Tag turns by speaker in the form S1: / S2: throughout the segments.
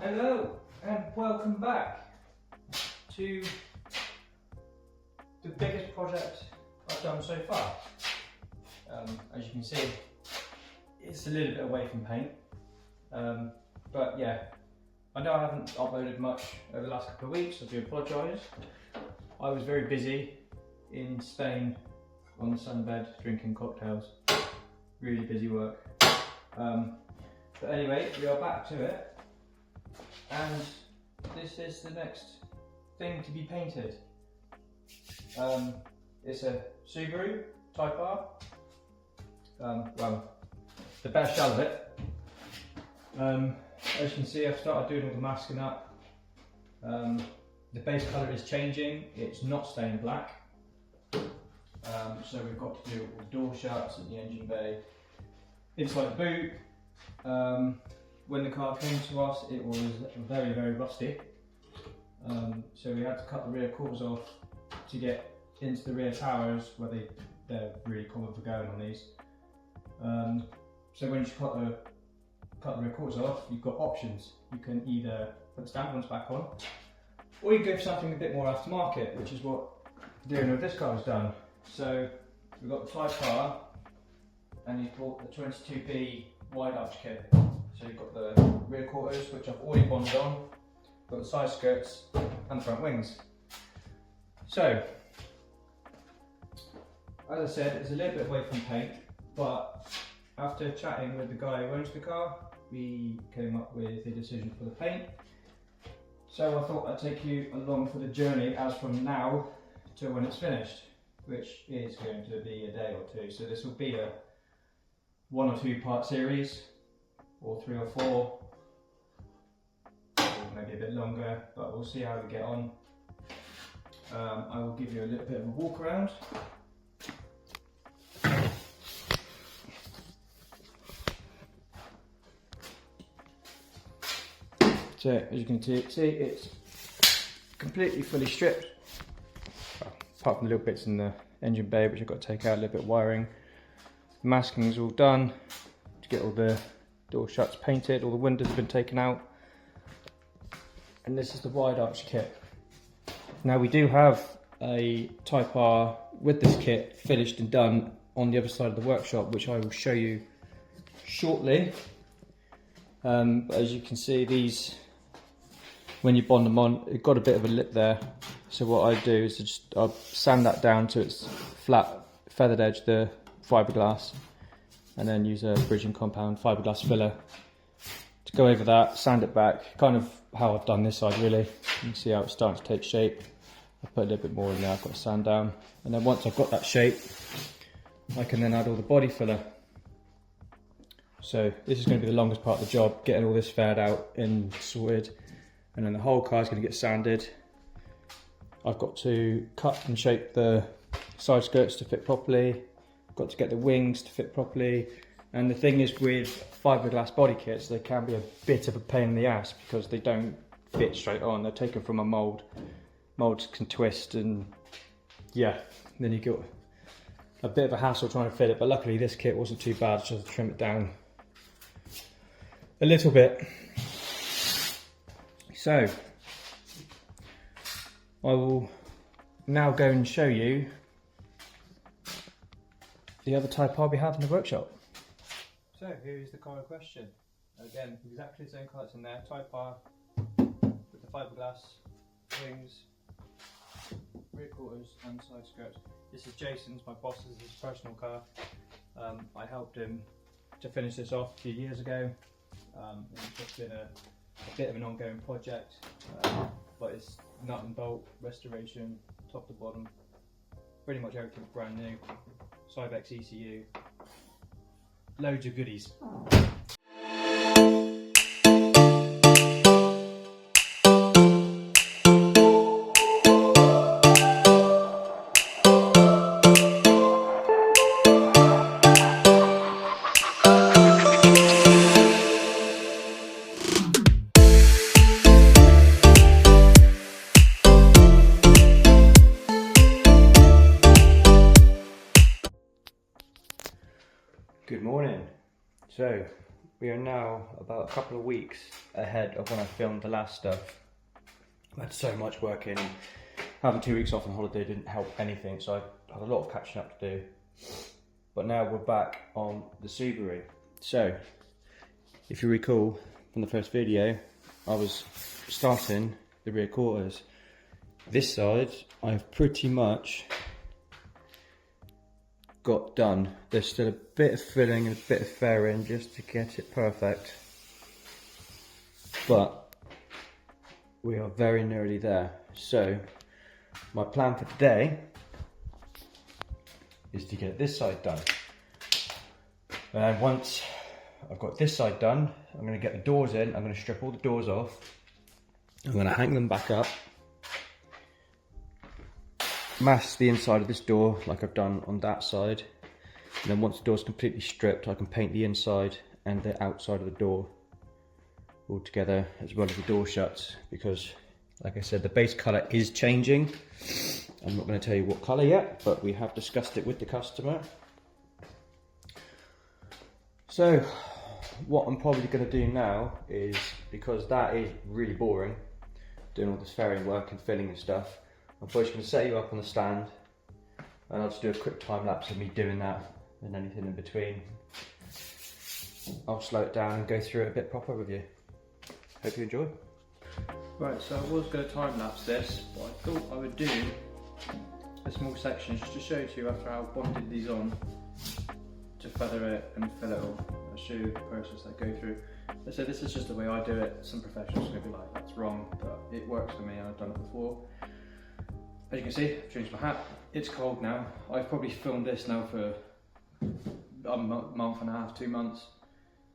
S1: Hello and welcome back to the biggest project I've done so far. As you can see, it's a little bit away from paint, but yeah, I know I haven't uploaded much over the last couple of weeks, I do apologise. I was very busy in Spain on the sunbed drinking cocktails, really busy work. But anyway, we are back to it. And this is the next thing to be painted. It's a Subaru Type R. Well, the best shell of it. As you can see, I've started doing all the masking up. The base colour is changing, it's not staying black. So we've got to do all the door shuts and the engine bay. Inside the boot. When the car came to us, it was very, very rusty. So we had to cut the rear quarters off to get into the rear towers, where they're really common for going on these. So when you cut the rear quarters off, you've got options. You can either put the standard ones back on, or you can go for something a bit more aftermarket, which is what the owner of this car has done. So we've got the Type R, and he's bought the 22p wide arch kit. So you've got the rear quarters, which I've already bonded on, got the side skirts and the front wings. So, as I said, it's a little bit away from paint, but after chatting with the guy who owns the car, we came up with a decision for the paint. So I thought I'd take you along for the journey as from now to when it's finished, which is going to be a day or two. So this will be a 1 or 2 part series, or 3 or 4, or maybe a bit longer, but we'll see how we get on. I will give you a little bit of a walk around. So as you can see, it's completely fully stripped, apart from the little bits in the engine bay which I've got to take out, a little bit of wiring. Masking is all done to get all the door shuts painted, all the windows have been taken out, and this is the wide arch kit. Now we do have a Type R with this kit finished and done on the other side of the workshop, which I will show you shortly. But as you can see, these, when you bond them on, it got a bit of a lip there, so what I do is I'll sand that down to its flat feathered edge, the fiberglass, and then use a bridging compound fiberglass filler to go over that, sand it back, kind of how I've done this side really. You can see how it's starting to take shape. I put a little bit more in there, I've got to sand down, and then once I've got that shape, I can then add all the body filler. So this is going to be the longest part of the job, getting all this faired out and sorted, and then the whole car is going to get sanded. I've got to cut and shape the side skirts to fit properly. Got to get the wings to fit properly, and the thing is with fiberglass body kits, they can be a bit of a pain in the ass because they don't fit straight on. They're taken from a mould. Moulds can twist, and yeah, then you get a bit of a hassle trying to fit it, but luckily this kit wasn't too bad. Just had to trim it down a little bit. So I will now go and show you the other Type R we have in the workshop. So here is the car in question. Again, exactly the same car that's in there, Type R, with the fiberglass wings, rear quarters and side skirts. This is Jason's, my boss's, his personal car. I helped him to finish this off a few years ago. It's just been a bit of an ongoing project, but it's nut and bolt restoration, top to bottom, pretty much everything's brand new. Cybex ECU, loads of goodies. Good morning. So we are now about a couple of weeks ahead of when I filmed the last stuff. I had so much work in, and having 2 weeks off on holiday didn't help anything, so I had a lot of catching up to do. But now we're back on the Subaru. So, if you recall from the first video, I was starting the rear quarters. This side, I've pretty much got done. There's still a bit of filling and a bit of fairing just to get it perfect, but we are very nearly there. So my plan for today is to get this side done, and once I've got this side done, I'm going to get the doors in. I'm going to strip all the doors off, I'm going to hang them back up, mask the inside of this door like I've done on that side, and then once the door's completely stripped, I can paint the inside and the outside of the door all together, as well as the door shuts, because like I said, the base colour is changing. I'm not going to tell you what colour yet, but we have discussed it with the customer. So what I'm probably going to do now is, because that is really boring, doing all this fairing work and filling and stuff, I'm probably just going to set you up on the stand, and I'll just do a quick time lapse of me doing that and anything in between. I'll slow it down and go through it a bit proper with you. Hope you enjoy. Right, so I was going to time lapse this, but I thought I would do a small section just to show to you after I've bonded these on to feather it and fill it all. I'll show you the process I go through. So this is just the way I do it. Some professionals are going to be like, that's wrong, but it works for me and I've done it before. As you can see, I've changed my hat. It's cold now. I've probably filmed this now for a month and a half, 2 months.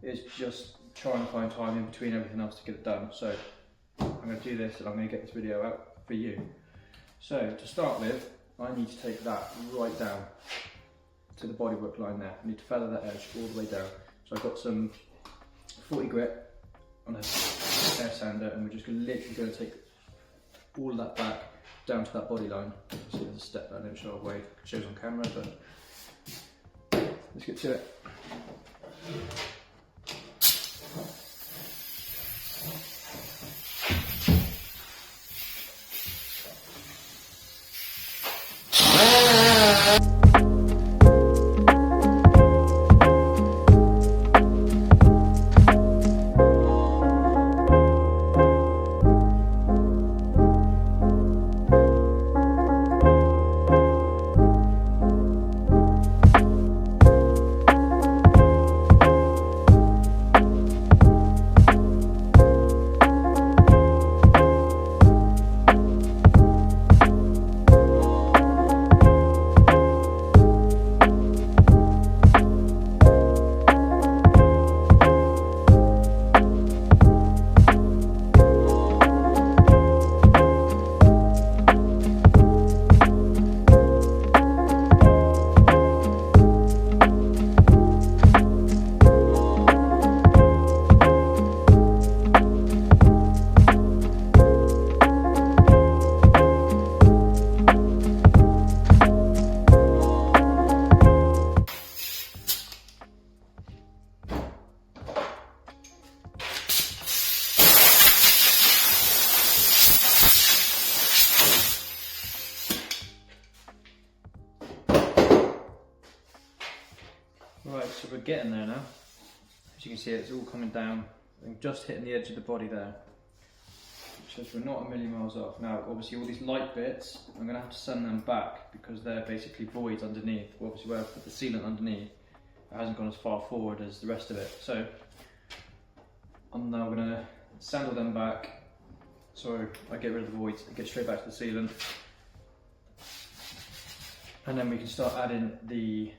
S1: It's just trying to find time in between everything else to get it done. So I'm going to do this and I'm going to get this video out for you. So to start with, I need to take that right down to the bodywork line there. I need to feather that edge all the way down. So I've got some 40 grit on a air sander, and we're just literally going to take all of that back down to that body line. See, there's a step that I don't show away, it shows on camera, but let's get to it. Right, so we're getting there now. As you can see, it's all coming down and just hitting the edge of the body there, which says we're not a million miles off. Now, obviously, all these light bits, I'm going to have to send them back because they're basically voids underneath. Well, obviously, where I put the sealant underneath, it hasn't gone as far forward as the rest of it. So I'm now going to sandal them back so I get rid of the voids and get straight back to the sealant. And then we can start adding the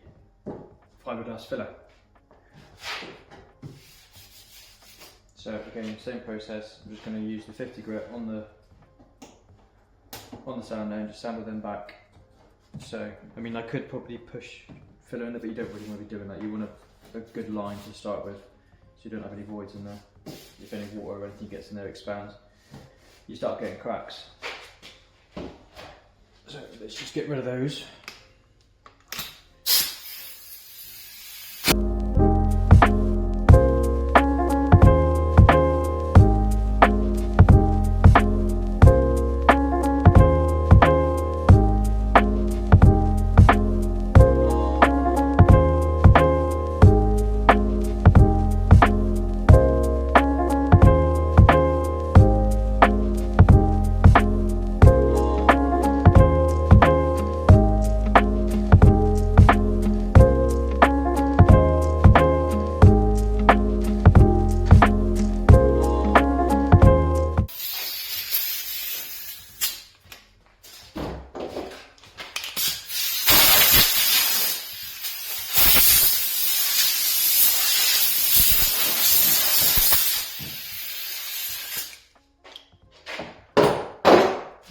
S1: fiberglass filler. So again, same process. I'm just going to use the 50 grit on the sander and just sandal them back. So I mean, I could probably push filler in there, but you don't really want to be doing that. You want a good line to start with, so you don't have any voids in there. If any water or anything gets in there, it expands. You start getting cracks. So let's just get rid of those.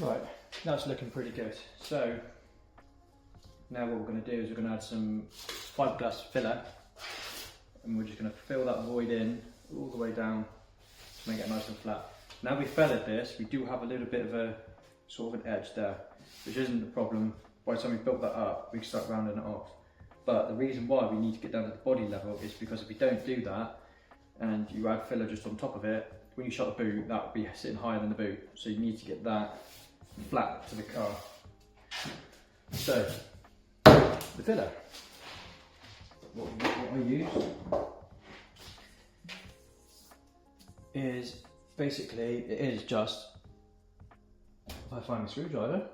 S1: Right, that's looking pretty good. So now what we're going to do is we're going to add some fiberglass filler, and we're just going to fill that void in all the way down to make it nice and flat. Now we've feathered this, we do have a little bit of a sort of an edge there, which isn't a problem. By the time we've built that up, we can start rounding it off. But the reason why we need to get down to the body level is because if we don't do that, and you add filler just on top of it, when you shut the boot, that would be sitting higher than the boot. So you need to get that flat to the car. So, the filler. What I use is basically, it is just, if I find a screwdriver,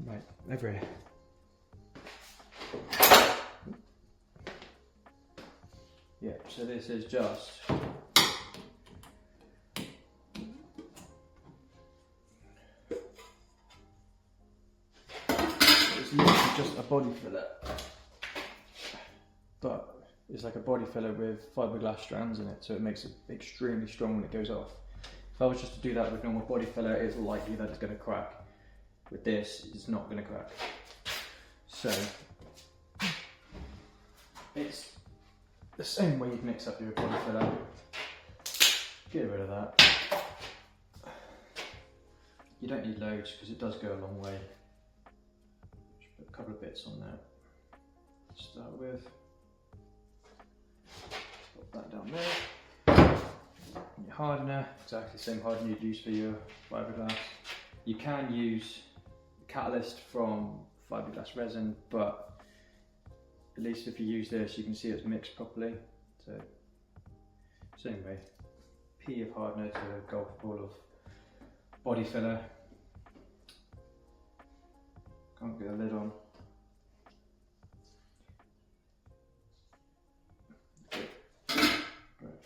S1: right, over here. Yeah, so this is just it's literally just a body filler, but it's like a body filler with fiberglass strands in it, so it makes it extremely strong when it goes off. If I was just to do that with normal body filler, it's likely that it's going to crack. With this, it's not going to crack. So it's the same way you'd mix up your body filler. Get rid of that. You don't need loads because it does go a long way. Just put a couple of bits on there to start with. Put that down there. Your hardener, exactly the same hardener you'd use for your fiberglass. You can use catalyst from fiberglass resin, but at least if you use this, you can see it's mixed properly. So anyway, P of hardener to a golf ball of body filler. Can't get the lid on. Right.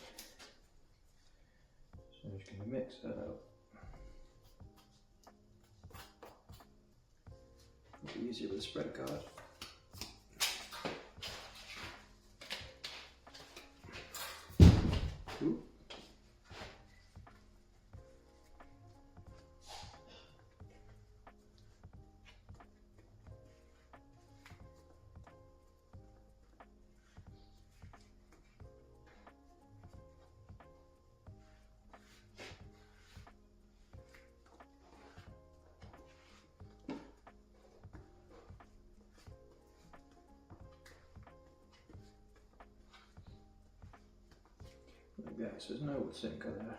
S1: So I'm just going to mix that up. It'll be easier with a spread card. Ooh. Yeah, so there's no sinker there.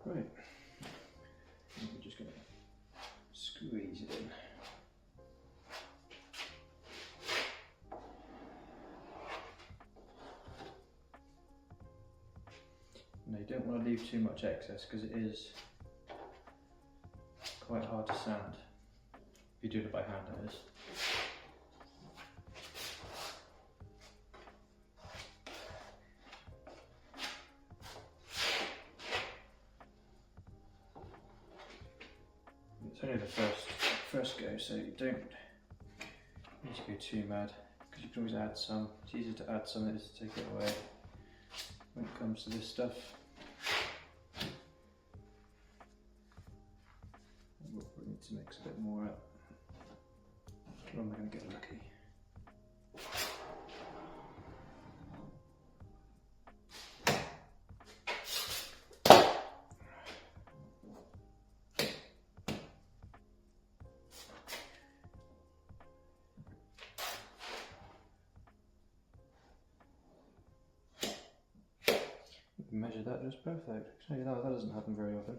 S1: Right, and we're just going to squeeze it in. Now you don't want to leave too much excess because it is quite hard to sand. If you do it by hand, that is. It's only the first go, so you don't need to go too mad, because you can always add some. It's easier to add some than it is to take it away when it comes to this stuff. We'll probably need to mix a bit more up, or am I going to get lucky? Measure that just perfect. Actually, that doesn't happen very often.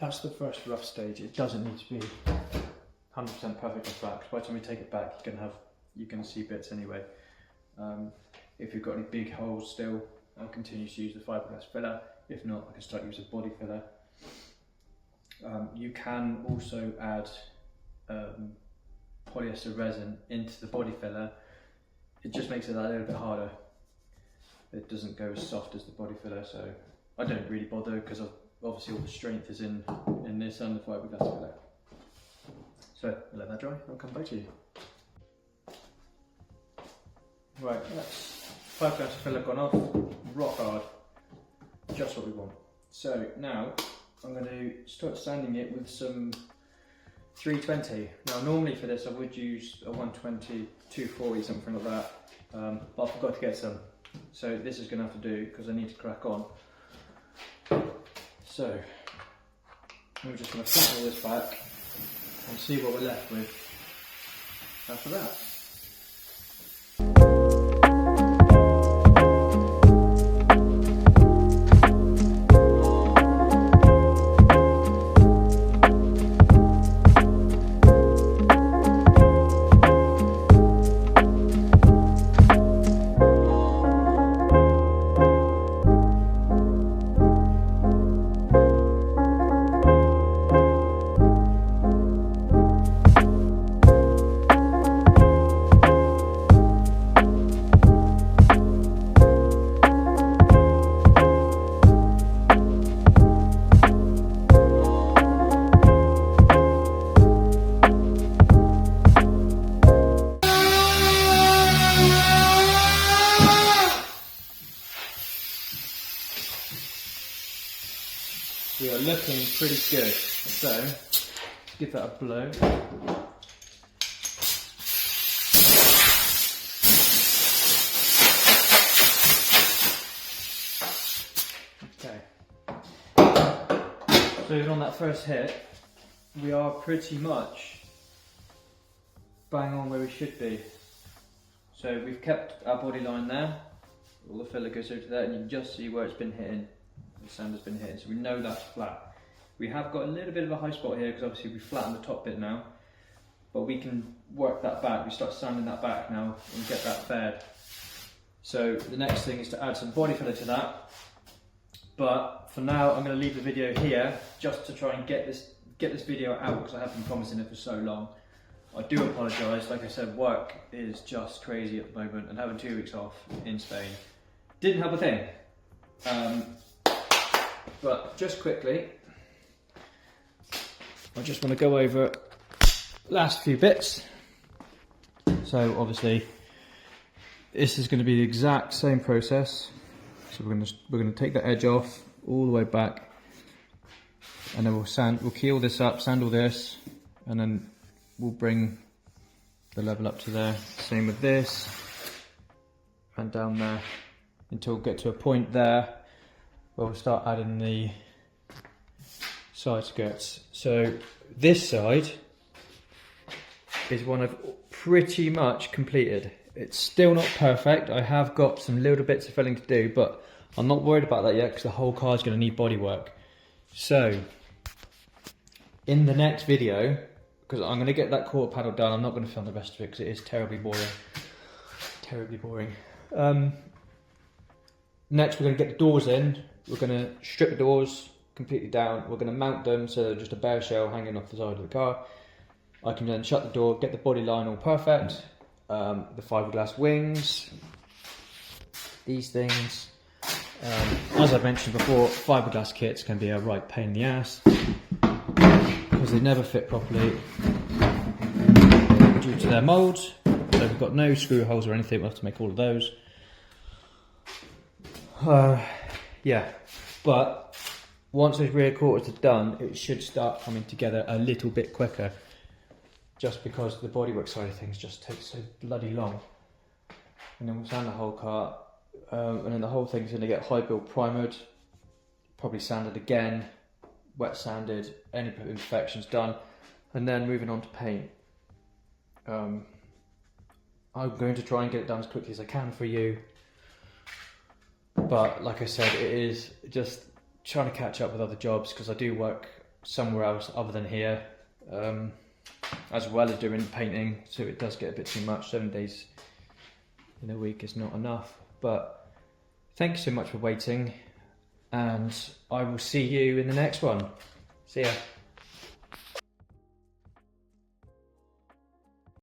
S1: That's the first rough stage. It doesn't need to be 100% perfect on flat, because by the time you take it back, you're gonna see bits anyway. If you've got any big holes still, I'll continue to use the fiberglass filler. If not, I can start using body filler. You can also add polyester resin into the body filler. It just makes it a little bit harder. It doesn't go as soft as the body filler, so I don't really bother, because obviously all the strength is in this and the fiberglass filler. So I'll let that dry, I'll come back to you. Right, that's fiberglass filler gone off, rock hard, just what we want. So now I'm going to start sanding it with some 320. Now normally for this I would use a 120, 240, something like that, but I forgot to get some. So this is going to have to do, because I need to crack on. So we're just going to flatten all this back and see what we're left with after that. We are looking pretty good, so let's give that a blow. Okay, so even on that first hit, we are pretty much bang on where we should be. So we've kept our body line there, all the filler goes over to there, and you can just see where it's been hitting. The sand has been hitting, so we know that's flat. We have got a little bit of a high spot here, because obviously we flattened the top bit now, but we can work that back. We start sanding that back now and get that faired. So the next thing is to add some body filler to that, but for now I'm going to leave the video here just to try and get this video out, because I have been promising it for so long. I do apologise. Like I said, work is just crazy at the moment, and having 2 weeks off in Spain didn't help a thing. But just quickly, I just want to go over last few bits. So obviously this is going to be the exact same process. So we're going to take the edge off all the way back, and then we'll keel this up, sand all this, and then we'll bring the level up to there. Same with this, and down there, until we get to a point there where we'll start adding the side skirts. So this side is one I've pretty much completed. It's still not perfect. I have got some little bits of filling to do, but I'm not worried about that yet, because the whole car is going to need bodywork. So in the next video, because I'm going to get that quarter panel done, I'm not going to film the rest of it because it is terribly boring. Terribly boring. Next we're going to get the doors in. We're going to strip the doors completely down. We're going to mount them so they're just a bare shell hanging off the side of the car. I can then shut the door, get the body line all perfect. The fiberglass wings, these things. As I mentioned before, fiberglass kits can be a right pain in the ass because they never fit properly due to their moulds. So we've got no screw holes or anything. We'll have to make all of those. Yeah, but once those rear quarters are done, it should start coming together a little bit quicker, just because the bodywork side of things just takes so bloody long. And then we'll sand the whole car, and then the whole thing's going to get high build primered, probably sanded again, wet sanded, any imperfections done, and then moving on to paint. I'm going to try and get it done as quickly as I can for you. But like I said, it is just trying to catch up with other jobs, because I do work somewhere else other than here. as well as doing painting, so it does get a bit too much. 7 days in a week is not enough. But thank you so much for waiting, and I will see you in the next one. See ya.